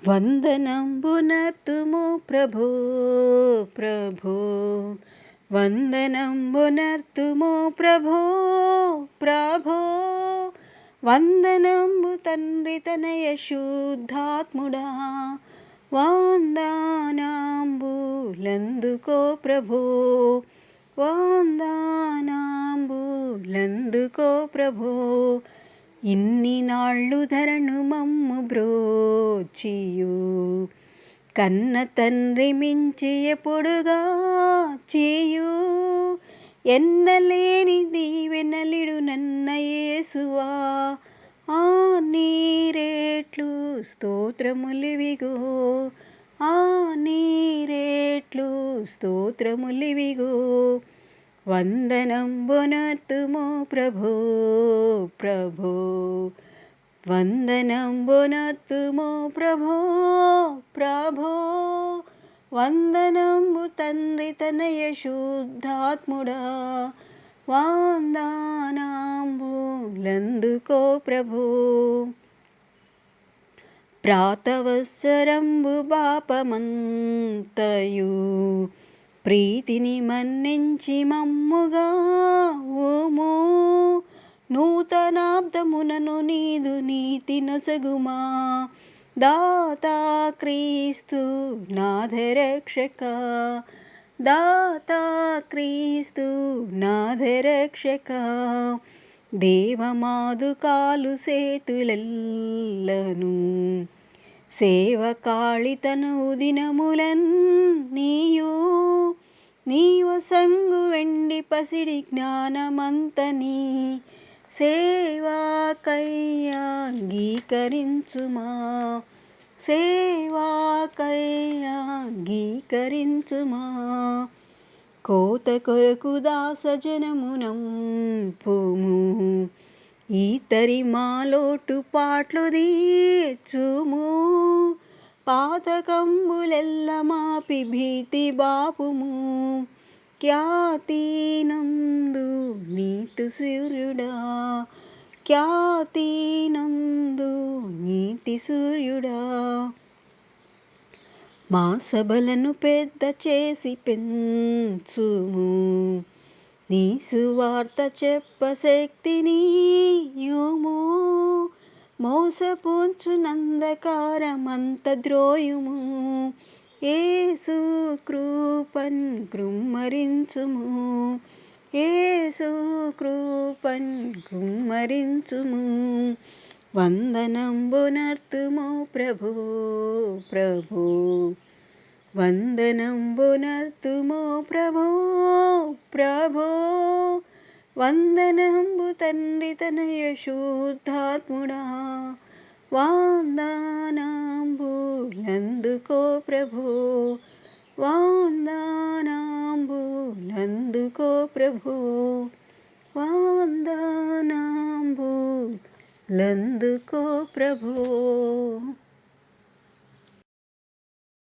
వందనంబునర్తుము ప్రభో ప్రభో వందనంబునర్తుము ప్రభో ప్రభో వందనంబు తండ్రి తనయ శుద్ధాత్ముడా వందనాంబులందుకో ప్రభో వందనాంబులందుకో ప్రభో ఇన్ని నాళ్ళు ధరణు మమ్ము బ్రోచియు కన్న తండ్రి మించి ఎప్పుడుగా చేయు ఎన్నలేని దీవెనలిడు నన్న యేసువా ఆ నీరేట్లు స్తోత్రములివిగో ఆ నీరేట్లు స్తోత్రములివిగో వందనంబునర్తుము ప్రభో ప్రభో వందనంబునర్తుము ప్రభో ప్రభో వందనంబు తండ్రి తనయ శుద్ధాత్ముడా వందనాంబులందుకో ప్రభో ప్రాతవత్సరంబు పాపమంతయు ప్రీతిని మన్నించి మమ్ముగా ఓము నూతనాబ్దమునను నీదు నీతి నొసగుమా దాతా క్రీస్తు నాథరక్షక దాతా క్రీస్తు నాథరక్షక దేవమాదుకాలు సేతులెల్లను సేవకాళితను దినములన్నీయు నీవ సంగు వెండి పసిడి జ్ఞానమంతని సేవాకయ్యాంగీకరించుమా సేవాకయ్యాంగీకరించుమా కోత కొరకు దాసజనమునంపుము ఈతరి మాలోటు పాట్లు తీర్చుము పాతకంబులెల్ల మాపి భీతి బాపుము ఖ్యాతినందు నీతి సూర్యుడా ఖ్యాతినందు నీతి సూర్యుడా మా సభలను పెద్ద చేసి పెంచుము నీ సువార్త చెప్ప శక్తిని యుము మోసపుంచునందకారమంత ద్రోయుము యేసు కృపన్ కృమ్మరించుము యేసు కృపన్ కృమ్మరించుము వందనంబునర్తుము ప్రభో ప్రభో వందనంబునర్తుము ప్రభో ప్రభో వందనంబు తండ్రి తనయ శుద్ధాత్ముడా వందనాంబులందుకో ప్రభో వందనాంబులందుకో ప్రభో వందనాంబులందుకో ప్రభో.